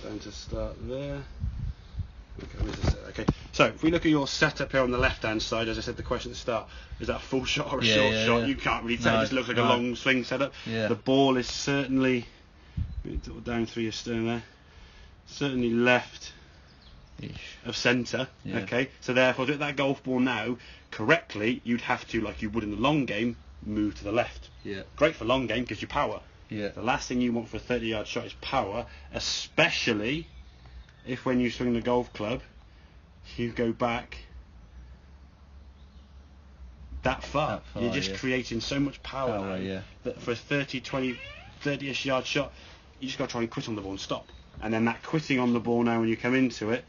down to start there. Okay, so if we look at your setup here on the left hand side, as I said, the question at the start, is that a full shot or a short shot? Yeah. You can't really tell. No, It just looks like a long swing setup. Yeah. The ball is certainly down through your stern there, certainly left of centre. Yeah. Okay, so therefore, to hit that golf ball now correctly, you'd have to, like you would in the long game, move to the left. Yeah. Great for long game, gives you power. Yeah. The last thing you want for a 30-yard shot is power, especially if when you swing the golf club, you go back that far. You're just creating so much power now that for a 30-ish yard shot, you just got to try and quit on the ball and stop. And then that quitting on the ball now when you come into it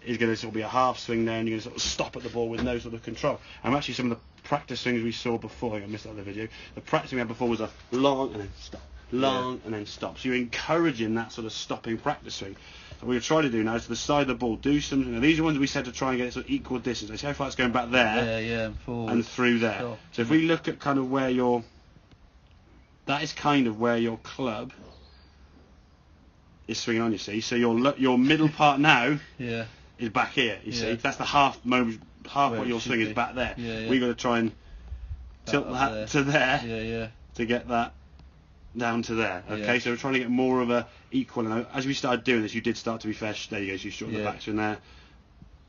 is going to sort of be a half swing there, and you're going to sort of stop at the ball with no sort of control. And actually some of the practice swings we saw before, I missed that other video, the practice we had before was a long and then stop, long and then stop. So you're encouraging that sort of stopping practice swing. So what we're trying to do now is to the side of the ball, do something. Now these are ones we said to try and get it sort of equal distance. I see how far it's going back there and through there. Sure. So if we look at kind of where that is kind of where your club is swinging on, you see. So your middle part now is back here, you see. That's the half what your swing is back there. We've got to try and tilt that to there to get that down to there. Okay, so we're trying to get more of a equal. And as we started doing this, you did start to be fair. There you go. So you shorten the backswing there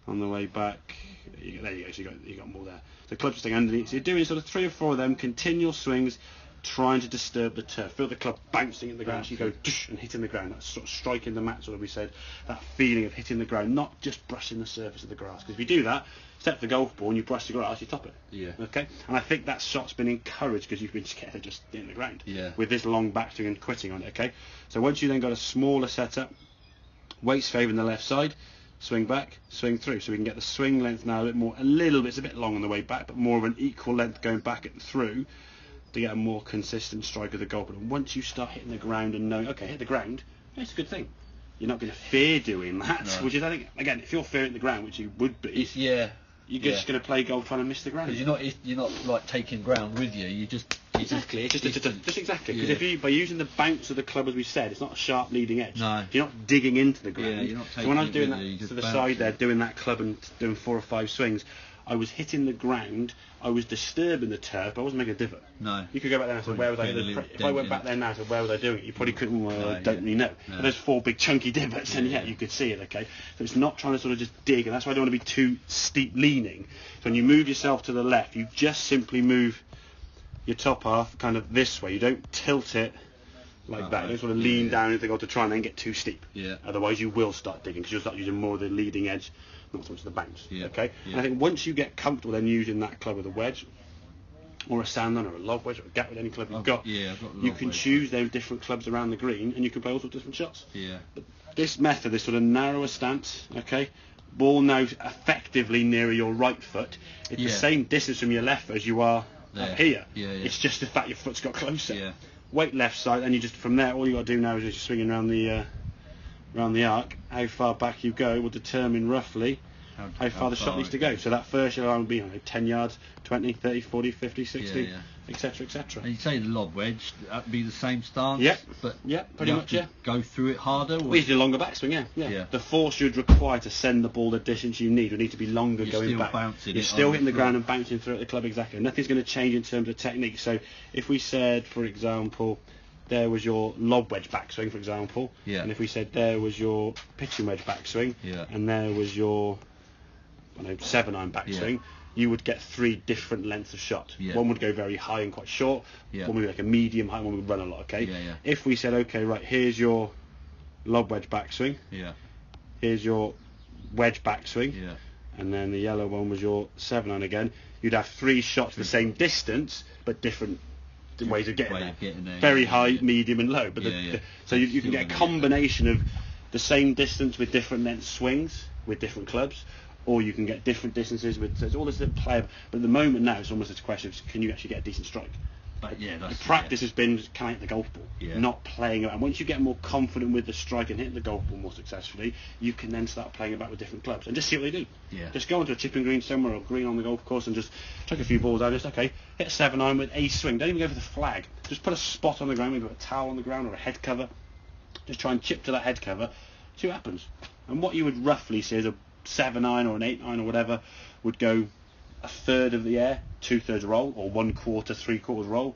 on the way back. There you go. So you got more there. The club's staying underneath. So you're doing sort of 3 or 4 of them continual swings, trying to disturb the turf. Feel the club bouncing in the ground. So you go and hitting the ground. That's sort of striking the mat. Sort of we said, that feeling of hitting the ground, not just brushing the surface of the grass. Because if you do that, step the golf ball and you brush the grass, you top it. Yeah. Okay. And I think that shot's been encouraged because you've been scared of just hitting the ground. Yeah. With this long backswing and quitting on it. Okay. So once you then got a smaller setup, weights favouring the left side, swing back, swing through. So we can get the swing length now a little bit. It's a bit long on the way back, but more of an equal length going back and through, to get a more consistent strike of the golf ball. And once you start hitting the ground and knowing, okay, hit the ground, it's a good thing. You're not going to fear doing that, which is, I think, again, if you're fearing the ground, which you would be, you're just going to play golf trying to miss the ground. Because you're not like taking ground with you. You just exactly. Just exactly. Because if you, by using the bounce of the club, as we said, it's not a sharp leading edge. No. You're not digging into the ground. Yeah, you're not taking so when I was doing that to the side there, doing that club and doing 4 or 5 swings, I was hitting the ground, I was disturbing the turf, but I wasn't making a divot. No. You could go back there and say, where was I? If I went back there now and said, where was I doing it? You probably couldn't, I don't really know. No. But there's 4 big chunky divots, and you could see it, okay? So it's not trying to sort of just dig, and that's why I don't want to be too steep leaning. So when you move yourself to the left, you just simply move your top half kind of this way. You don't tilt it like that. You don't sort of lean down into the goal to try and then get too steep. Yeah. Otherwise you will start digging, because you'll start using more of the leading edge, not so much the bounce. Okay. And I think once you get comfortable then using that club with a wedge or a sand on or a lob wedge or a gap with any club you've got, you can choose those different clubs around the green and you can play all sorts of different shots. But this method, this sort of narrower stance, okay, ball now effectively nearer your right foot. It's the same distance from your left foot as you are up here. It's just the fact your foot's got closer. Weight left side, and you just from there, all you got to do now is as you're swinging around the arc, how far back you go will determine roughly how far the shot needs to go. So that first line will be 10 yards, 20, 30, 40, 50, 60, etc., etc. And you say the lob wedge, that'd be the same stance? Pretty much, go through it harder? We usually do longer backswing, The force you'd require to send the ball the distance you need would need to be longer going back. You're still hitting the ground and bouncing through at the club, exactly. Nothing's going to change in terms of technique. So if we said, for example, there was your lob wedge backswing, for example, and if we said there was your pitching wedge backswing, and there was your 7-iron backswing, you would get 3 different lengths of shot. One would go very high and quite short, one would be like a medium high, one would run a lot, okay? If we said, okay, right, here's your lob wedge backswing, here's your wedge backswing, and then the yellow one was your 7-iron again, you'd have 3 shots the same distance, but different ways of getting there. Very high, medium and low. But so you can get a combination of the same distance with different length swings with different clubs, or you can get different distances with, so it's all this little play. But at the moment now it's almost a question of, can you actually get a decent strike? But the practice has been, can I hit the golf ball? Not playing it. And once you get more confident with the strike and hitting the golf ball more successfully, you can then start playing about with different clubs and just see what they do. Just go onto a chipping green somewhere or green on the golf course and just chuck a few balls out. Just hit a 7-iron with a swing. Don't even go for the flag. Just put a spot on the ground, maybe a towel on the ground or a head cover. Just try and chip to that head cover. See what happens. And what you would roughly see is a 7-iron or an 8-iron or whatever would go a third of the air, 2/3 roll, or 1/4, 3/4 roll.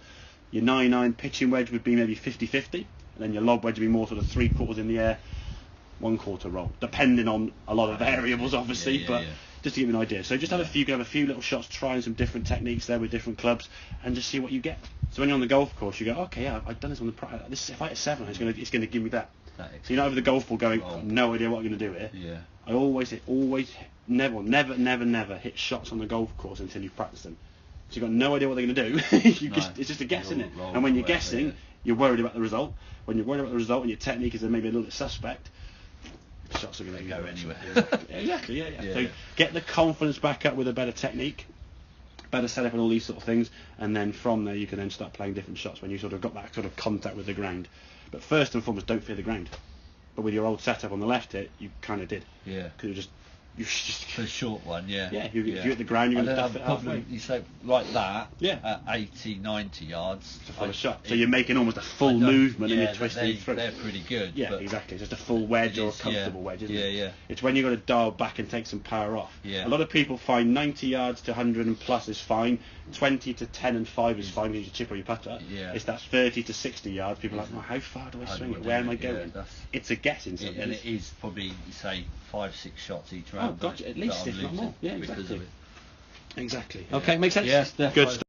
Your 9-iron pitching wedge would be maybe 50-50, and then your lob wedge would be more sort of 3/4 in the air, 1/4 roll, depending on a lot of variables, obviously, but just to give you an idea. So just have a few little shots, trying some different techniques there with different clubs, and just see what you get. So when you're on the golf course, you go, okay, yeah, I've done this on the this. If I hit 7, it's going to give me that. So you're not over the golf ball going, I've no idea what I'm going to do here. Yeah. I never hit shots on the golf course until you've practiced them. So you've got no idea what they're going to do. It's just a guess, isn't it? And when you're guessing, you're worried about the result. When you're worried about the result and your technique is maybe a little bit suspect, shots are going to go anywhere. Exactly, yeah. So get the confidence back up with a better technique, better setup and all these sort of things, and then from there you can then start playing different shots when you sort of got that sort of contact with the ground. But first and foremost, don't fear the ground. But with your old setup on the left hit, you kind of did. Yeah. Because you just the short one, yeah. Yeah, if you hit the ground, you're going to duff it halfway. You say like that, at 80, 90 yards. It's a full shot. So you're making almost a full movement and you're twisting through. They're pretty good. Yeah, exactly. It's just a full wedge or a comfortable wedge, isn't it? Yeah. It's when you've got to dial back and take some power off. Yeah. A lot of people find 90 yards to 100 and plus is fine. 20 to 10 and 5 is fine because you chip or you putter. Yeah. It's that 30 to 60 yards. People are like, well, how far do I swing it? Where am I going? It's a guessing. And it is probably, say, 5-6 shots each round. Oh, gotcha. At least, if not more. Yeah, exactly. Because of it. Exactly. Okay, makes sense? Yes, definitely. Good stuff.